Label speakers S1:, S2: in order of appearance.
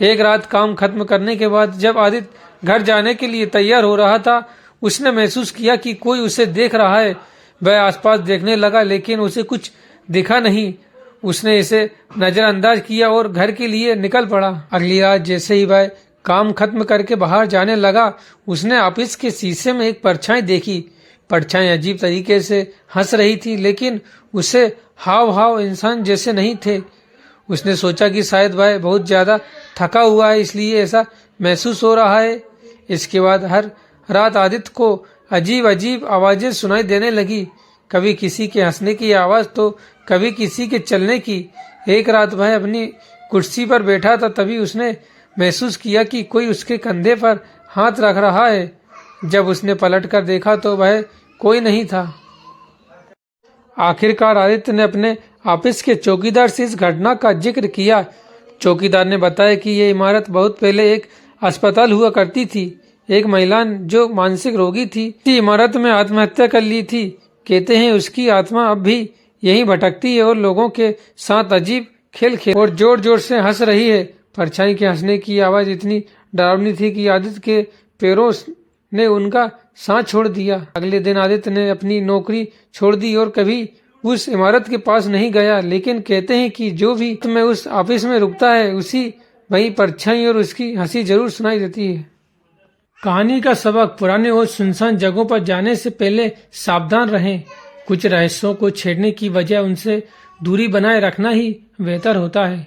S1: एक रात काम खत्म करने के बाद जब आदित्य घर जाने के लिए तैयार हो रहा था, उसने महसूस किया कि कोई उसे देख रहा है। वह आसपास देखने लगा लेकिन उसे कुछ दिखा नहीं। उसने इसे नजरअंदाज किया और घर के लिए निकल पड़ा। अगली रात जैसे ही वह काम खत्म करके बाहर जाने लगा, उसने ऑफिस के शीशे में एक परछाई देखी। परछाई अजीब तरीके से हंस रही थी, लेकिन उसे हाव भाव इंसान जैसे नहीं थे। उसने सोचा कि शायद वह बहुत ज्यादा थका हुआ है, इसलिए ऐसा महसूस हो रहा है। इसके बाद हर रात आदित्य को अजीब अजीब आवाजें सुनाई देने लगी, कभी किसी के हंसने की आवाज तो कभी किसी के चलने की। एक रात वह अपनी कुर्सी पर बैठा था, तभी उसने महसूस किया कि कोई उसके कंधे पर हाथ रख रहा है। जब उसने पलटकर देखा तो वह कोई नहीं था। आखिरकार आदित्य ने अपने ऑफिस के चौकीदार से इस घटना का जिक्र किया। चौकीदार ने बताया कि ये इमारत बहुत पहले एक अस्पताल हुआ करती थी। एक महिला जो मानसिक रोगी थी, इसी इमारत में आत्महत्या कर ली थी। कहते हैं उसकी आत्मा अब भी यहीं भटकती है और लोगों के साथ अजीब खेल खेल और जोर जोर से हंस रही है। परछाई के हंसने की आवाज इतनी डरावनी थी कि आदित्य के पैरों ने उनका सांस छोड़ दिया। अगले दिन आदित्य ने अपनी नौकरी छोड़ दी और कभी उस इमारत के पास नहीं गया, लेकिन कहते हैं कि जो भी में उस ऑफिस में रुकता है, उसी वही परछाई और उसकी हंसी जरूर सुनाई देती है। कहानी का सबक: पुराने और सुनसान जगहों पर जाने से पहले सावधान रहें। कुछ रहस्यों को छेड़ने की वजह उनसे दूरी बनाए रखना ही बेहतर होता है।